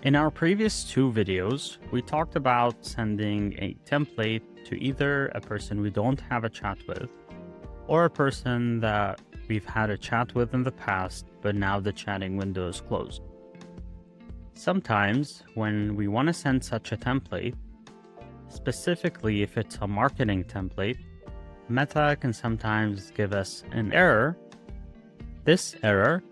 In our previous two videos, we talked about sending a template to either a person we don't have a chat with or a person that we've had a chat with in the past, but now the chatting window is closed. Sometimes when we want to send such a template, specifically if it's a marketing template, Meta can sometimes give us an error. This error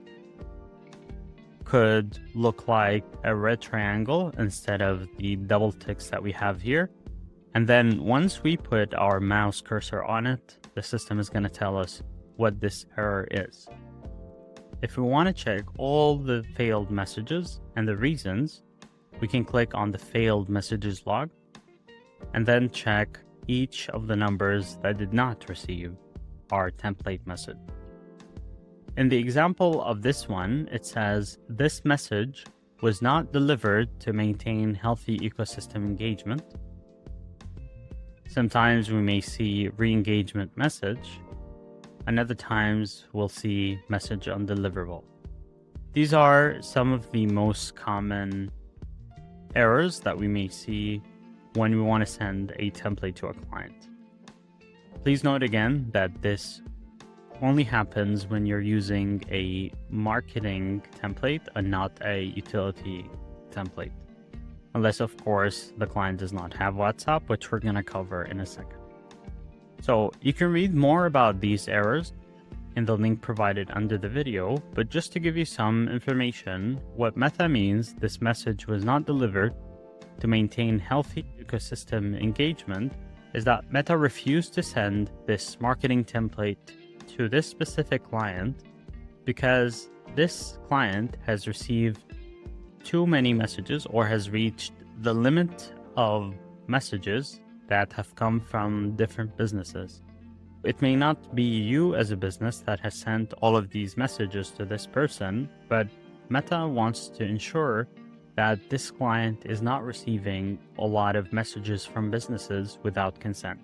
could look like a red triangle instead of the double ticks that we have here. And then once we put our mouse cursor on it, the system is going to tell us what this error is. If we want to check all the failed messages and the reasons, we can click on the failed messages log and then check each of the numbers that did not receive our template message. In the example of this one, it says this message was not delivered to maintain healthy ecosystem engagement. Sometimes we may see re-engagement message, and other times we'll see message undeliverable. These are some of the most common errors that we may see when we want to send a template to a client. Please note again that this only happens when you're using a marketing template and not a utility template. Unless, of course, the client does not have WhatsApp, which we're going to cover in a second. So you can read more about these errors in the link provided under the video, but just to give you some information, what Meta means this message was not delivered to maintain healthy ecosystem engagement is that Meta refused to send this marketing template to this specific client because this client has received too many messages or has reached the limit of messages that have come from different businesses. It may not be you as a business that has sent all of these messages to this person, but Meta wants to ensure that this client is not receiving a lot of messages from businesses without consent.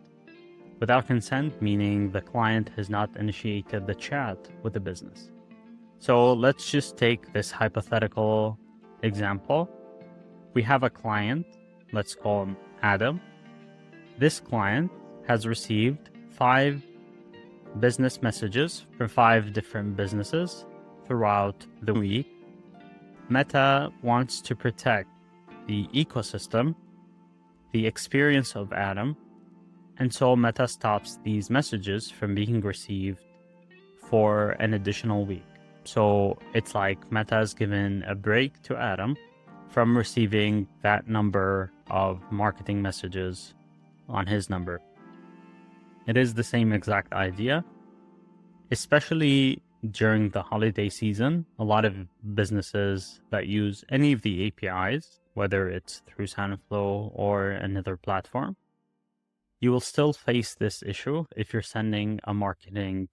Without consent, meaning the client has not initiated the chat with the business. So let's just take this hypothetical example. We have a client, let's call him Adam. This client has received 5 business messages from 5 different businesses throughout the week. Meta wants to protect the ecosystem, the experience of Adam, and so Meta stops these messages from being received for an additional week. So it's like Meta has given a break to Adam from receiving that number of marketing messages on his number. It is the same exact idea, especially during the holiday season. A lot of businesses that use any of the APIs, whether it's through Sanoflow or another platform, you will still face this issue if you're sending a marketing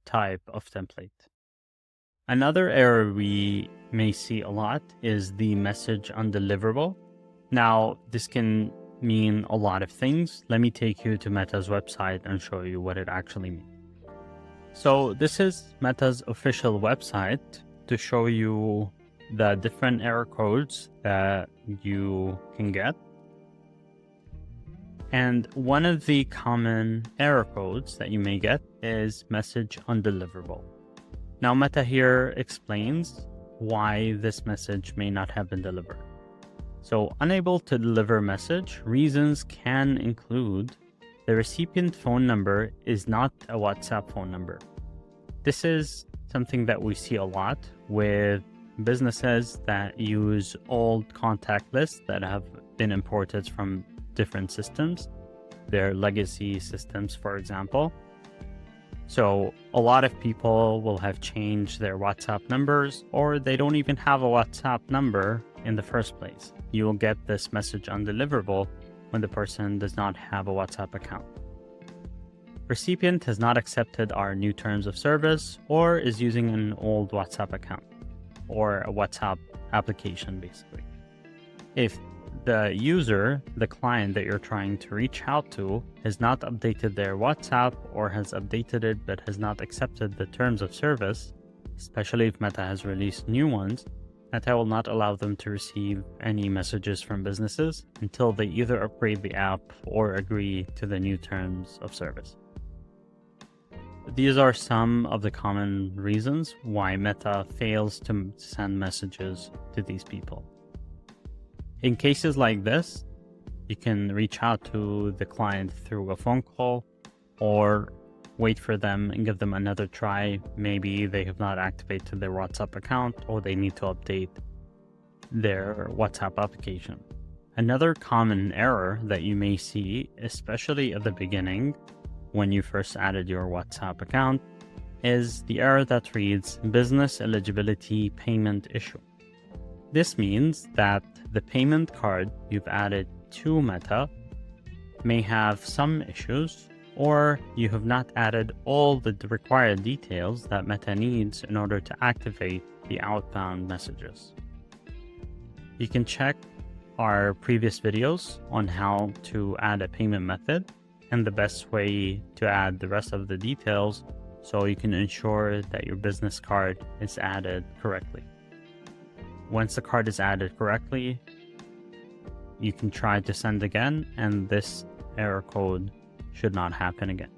type of template. Another error we may see a lot is the message undeliverable. Now, this can mean a lot of things. Let me take you to Meta's website and show you what it actually means. So this is Meta's official website to show you the different error codes that you can get. And one of the common error codes that you may get is message undeliverable. Now Meta here explains why this message may not have been delivered. So unable to deliver message, reasons can include the recipient phone number is not a WhatsApp phone number. This is something that we see a lot with businesses that use old contact lists that have been imported from different systems, their legacy systems, for example. So a lot of people will have changed their WhatsApp numbers, or they don't even have a WhatsApp number in the first place. You will get this message undeliverable when the person does not have a WhatsApp account. Recipient has not accepted our new terms of service or is using an old WhatsApp account or a WhatsApp application, basically. If the user, the client that you're trying to reach out to, has not updated their WhatsApp or has updated it but has not accepted the terms of service, especially if Meta has released new ones, Meta will not allow them to receive any messages from businesses until they either upgrade the app or agree to the new terms of service. These are some of the common reasons why Meta fails to send messages to these people. In cases like this, you can reach out to the client through a phone call or wait for them and give them another try. Maybe they have not activated their WhatsApp account or they need to update their WhatsApp application. Another common error that you may see, especially at the beginning when you first added your WhatsApp account, is the error that reads business eligibility payment issue. This means that the payment card you've added to Meta may have some issues, or you have not added all the required details that Meta needs in order to activate the outbound messages. You can check our previous videos on how to add a payment method and the best way to add the rest of the details so you can ensure that your business card is added correctly. Once the card is added correctly, you can try to send again, and this error code should not happen again.